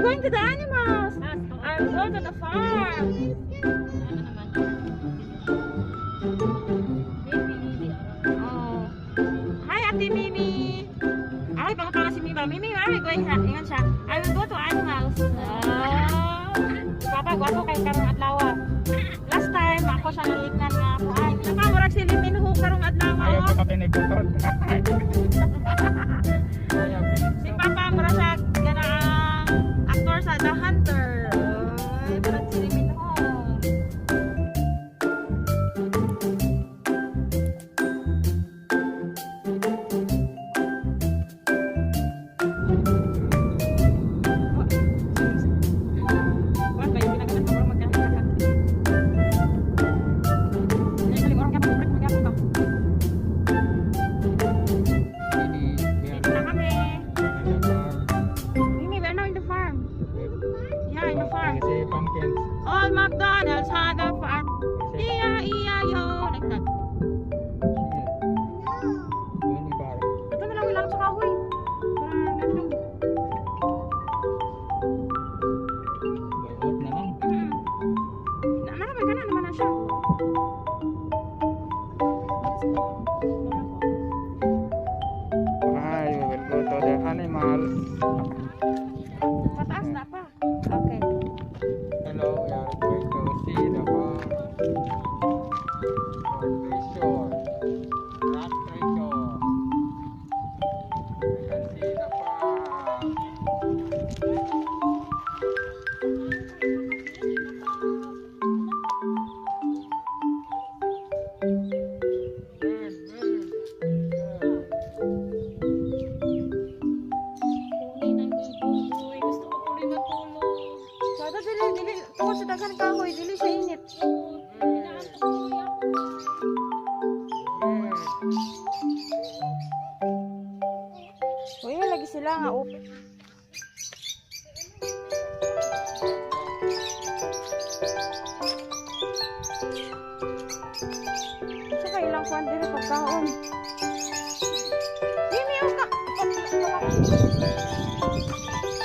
going to the animals. I'm going to the farm. Oh. Hi, Ate Mimi. Ay, baka pala si Mima. Mimi, where are we going? Ingat siya. I will go to animals. Papa, gwapo kay karong adlaw. Last time, ako siya nalignan nga. Ay, nakamurag si Liminho karong adlaw. Ayaw ko kami nagbutot. Si Papa, mura siya ganaang actor sa The Hunter. Ay, murag si Liminho. All McDonald's had a farm. E-I-E-I-O. Like that. Ito na lang ilang sa kahoy. Naramay ka na naman na siya. Hi, we will go to the animals. Mataas na pa. Okay. Hello, we are going to see the farm. Treasure. Rock treasure. We can see the farm. Sada dili tungod sa daghan kahoy dili siya init. Uy, lagi sila nga open. Saka ilang kuwan dili pagkaon. Mimi, ka.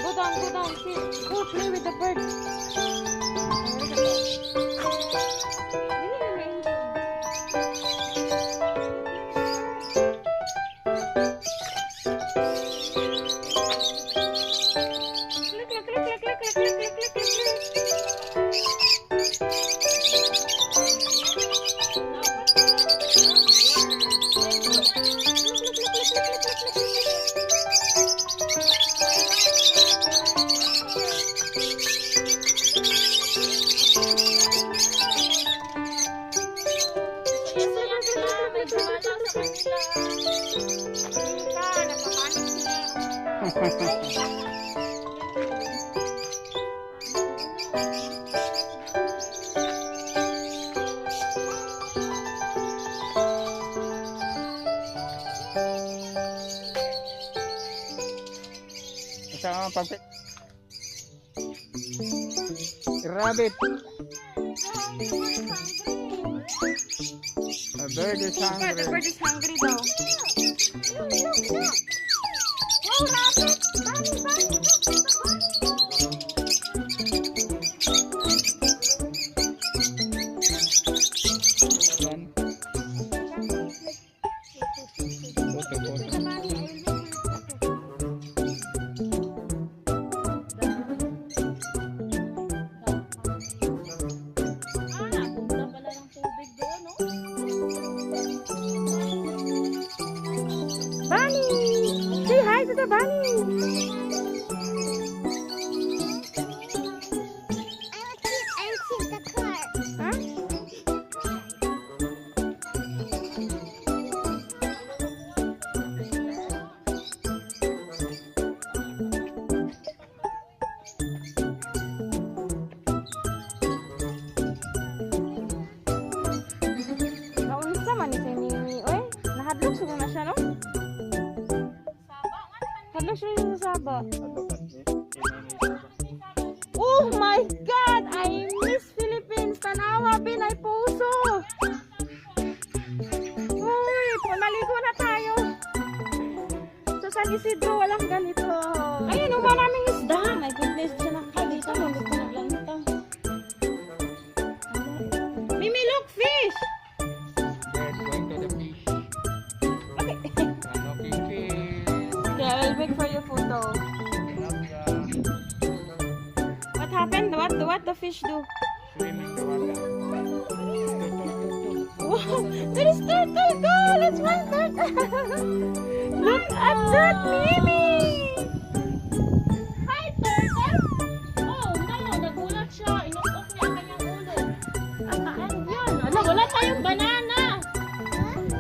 Go down, go play with the birds. Sama pagpik. Rabbit. A bird is hungry. The bird is hungry daw. Wow, rabbit! Bunny! Say hi to the bunny! I will keep the car. Huh? Naunsa man ni kay Mimi, oy. Nahadlok siguro na siya, no? Hadlok siya sa Saba. Oh my God! I miss Philippines! Tanawa, Pinay Puso! Uy, maligo na tayo! So sa San Isidro, walang ganito. Ayun, maraming isda. My goodness, siya nakakita. Gusto na lang ito. Mimi, look, fish! Yes, going to the fish. Okay. Looking fish. Okay, I will wait for your photo. Tilapia. What happened? What the fish do? Swim in the water. Wow, there is turtle! Go! Let's find turtle! Look at that, Mimi! Hi, turtle! Oh, no, nagulat siya. Inukok niya ang kanyang ulo. Ano yun? Ano, wala tayong banana.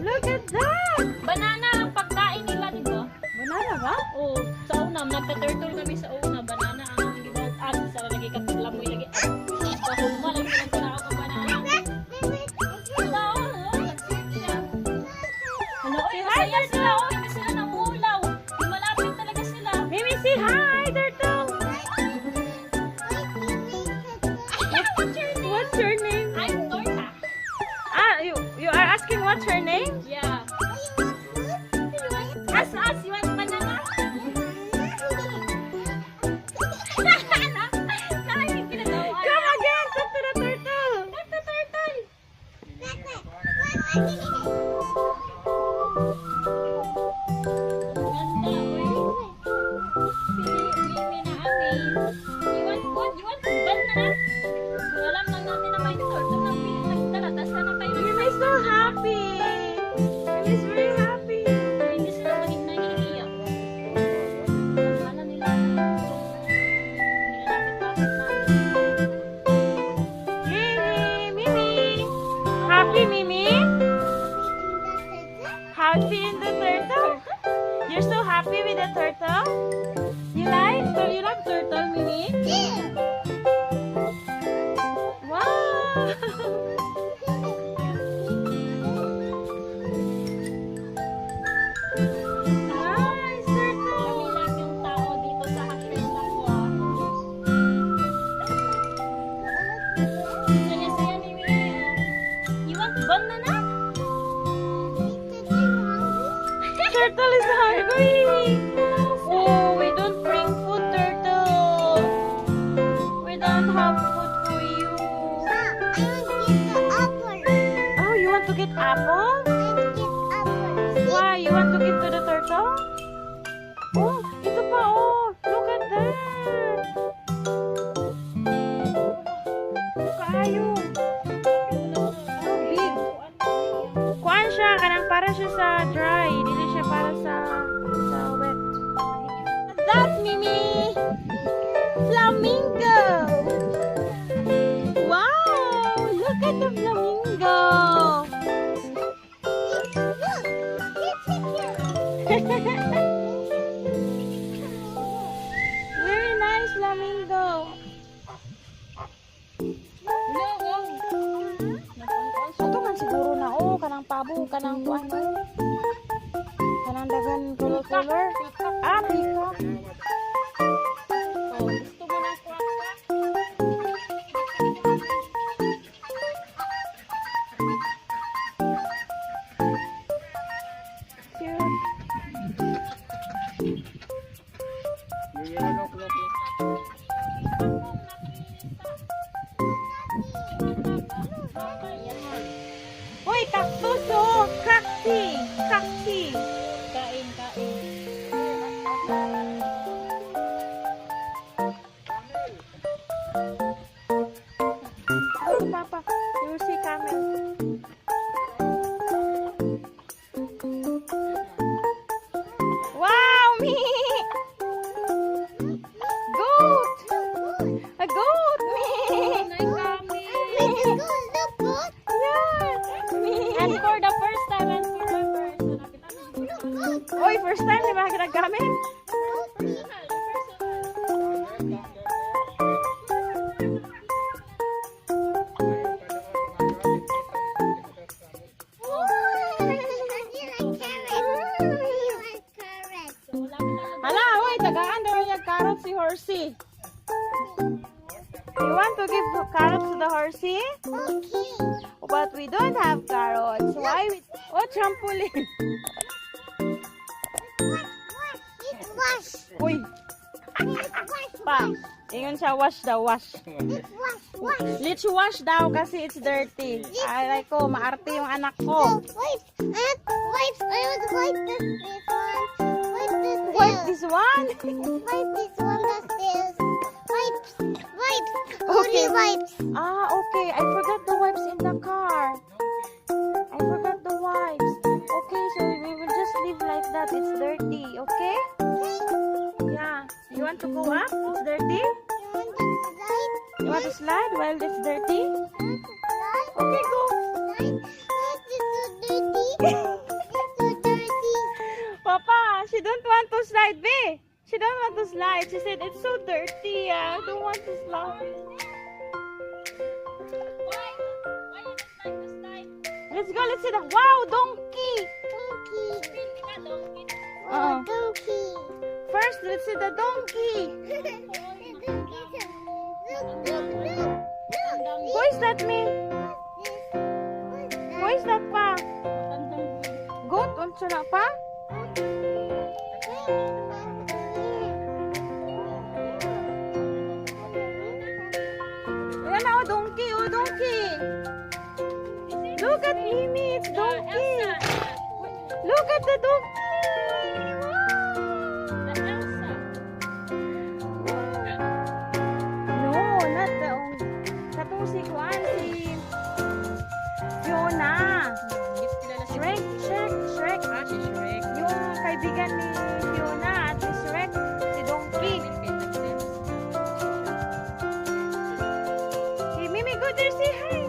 Look at that! Banana ang pagkain nila, di ba? Banana ba? Oh, sa una, nagka-turtle kami sa una. Banana ang ginawa. Sa lagi ka lamoy lagi. Kahulma, lagi ka ng tinakaw ng banana. Wala, nag-sip siya. Ano, oy, masaya sila. Oh, hindi sila namulaw. Malapit talaga sila. Mimi, say hi, turtle! What's your name? I'm Torta. You are asking what's her name? Yeah. As, you want banana? Come again! Talk to the turtle! Ganda, uy. Mimi na amin. You want what? You want banana? So, alam lang natin na may turtle ng nagdala. Tas na tayo ng Mimi is so happy! Mimi is very happy! hindi sila maging nangiiyak. Akala nila nilalapit-lapit namin. Mimi! Happy, Mimi? Happy in the turtle? You're so happy with the turtle? You like? So you love turtle, Mimi? Wow! Nice turtle! Kami lang yung tao dito sa Hashem Lakwa. Saya-saya ni Mimi. You want banana? Turtle is hungry! Oh, we don't bring food, turtle! We don't have food for you. Oh, you want to get apple? Why? You want to give to the turtle? Oh, ito pa, oh! Look at that! Kaayo! So big! Kuan siya, kanang para siya sa dry. Dili siya para sa wet. That, Mimi! Flamingo! Wow! Look at the flamingo! Very nice flamingo. Ito man siguro na kanang pabo, kanang ano. Kanang dagan color. Ah, peacock. Oh, gusto mo ng quack-quack? Cute. Uy, cactus oh! Cacti! Cacti! Kain. Oh, Papa, you will see camel. Wow, me! Goat! A goat, me! Yeah, me! And for the first time, Uy, first time, di ba ginagamit? Hala, uy, tagaan daw niya carrot si Horsey. You want to give carrots to the horsey? But we don't have carrots. Why? Oh, trampoline. wash. Uy, Wash, pa. wash. Ingon siya, wash daw, wash. Wash, wash. Let's wash daw kasi it's dirty. Alay ko, maarte yung anak ko. Wipes. Wipes. I want to wipe this one. Wipe this Wipe this one? Wipe this one. That's this. Wipes. Wipes. Okay. Only wipes. Ah, okay. I forgot the wipes in the car. I forgot the wipes. Okay, so we will just leave like that. It's dirty, okay? Yeah. You want to go up? It's dirty? You want to slide while it's dirty? Okay, go. Papa, she don't want to slide, babe. She don't want to slide. She said it's so dirty. I don't want to slide. Let's go. Let's see the wow donkey. Uh-uh. First, let's see the donkey. Who is that me? Who is that pa? Goat? Unsa na pa? Ayan na, oh, donkey. Oh, donkey. Look at Mimi. It's donkey. Look at the donkey. No, not the katong si Juan, si Fiona. Shrek, Shrek. Yung kaibigan ni Fiona at si Shrek, si Donkey. Hey, Mimi, go there, say hi.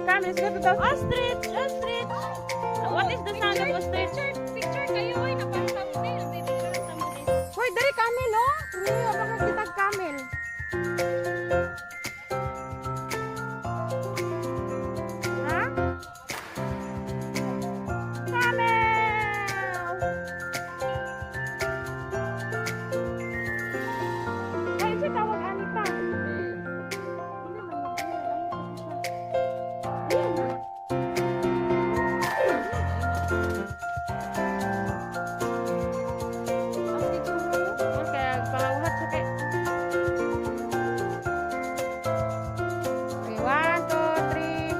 Come, let's go to the ostrich. Ostrich. What is the sound of ostrich? Picture kayo, oy, napastamay. Ang baby ko lang tamay. Hoy, dari camel, oh. Riyo, baka kita camel. Ha? Camel! Ay, siya tawag Anita. Ayan na. Kaya palawhat sa kay. Okay, 1, 2, 3.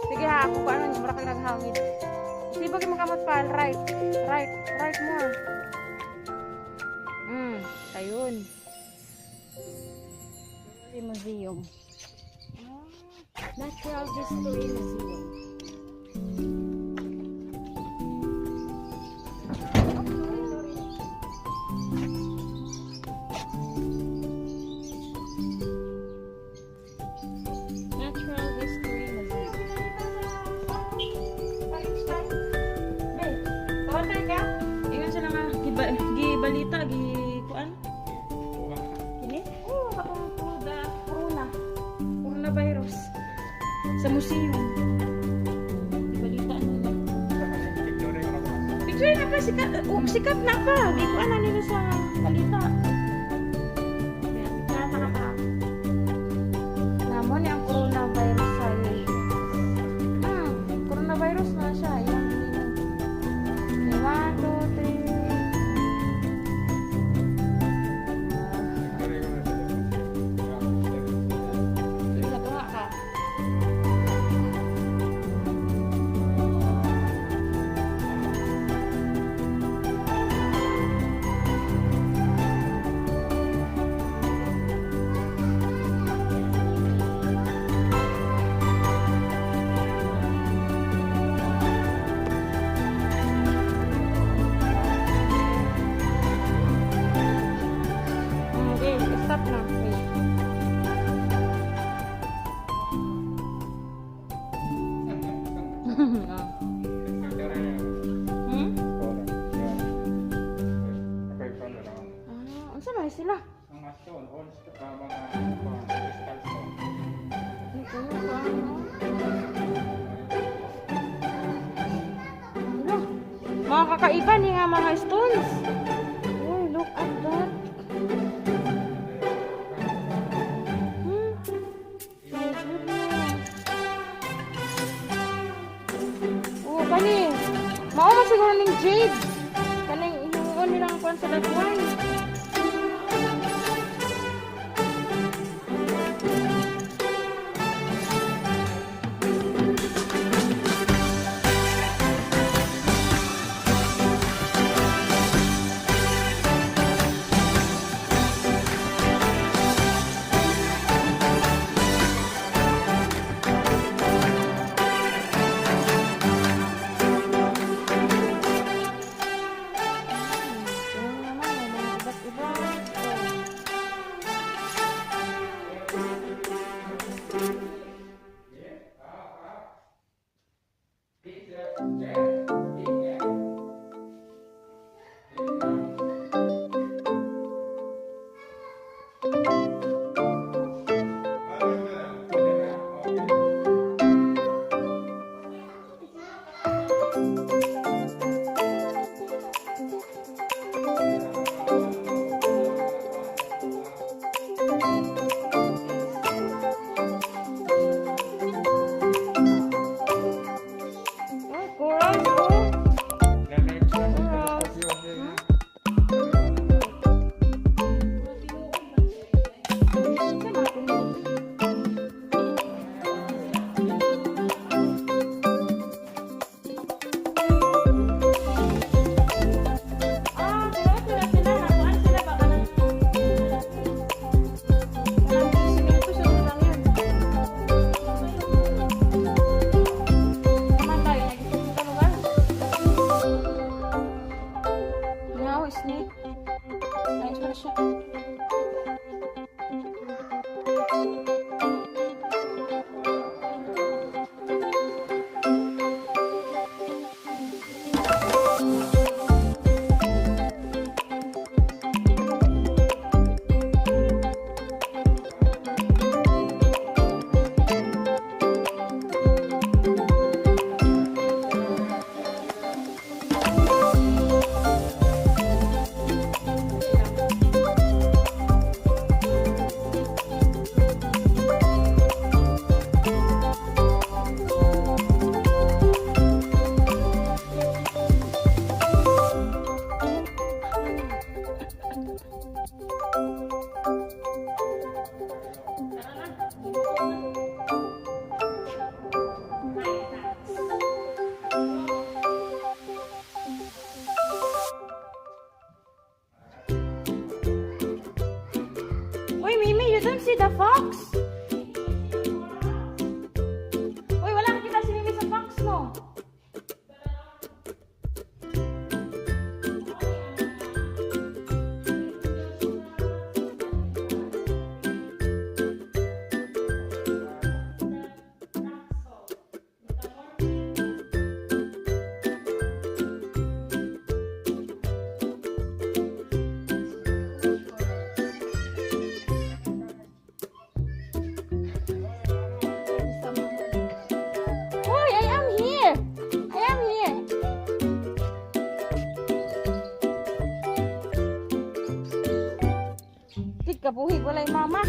Sige ha, ako paano niyo, marakang naghangid. Sige, bagay makamot pa. Right more. Ayun. Museum. Natural History Museum. Natural History Museum. Tawag ka? Ingon siya nga, gibalita, kuan? Kini? Oo, katong coronavirus. Sa museum. Gibalita nila. Picture na pa, sikat na pa. Di ko na nila sa balita. Kaya, picture na pa. Namon yung coronavirus sa coronavirus na siya. Yan. 1, 2, 3. Nagawa ka. Okay, stop na. Wait. Hmm? Unsa man sila? Mga kakaiba ni nga mga stones. Oh, look at that. My goodness. Mao man siguro ning Jade. Kaning inuon nilang kuan sa dagwan. Ayun naman, may mga iba't iba. Oh, corals, oh. Sa mga pinuno. Ah, pero sila nakuan sila ba kanang swimming pool sa lang yun. Naman tayo, nag-isip ka lugar. Now, snake. Ayos pala siya. Uy, Mimi, you don't see the fox? Uy, wala kita si Mimi sa fox, no? Uy, I am here! I am here! Tig kabuhig, walay mama.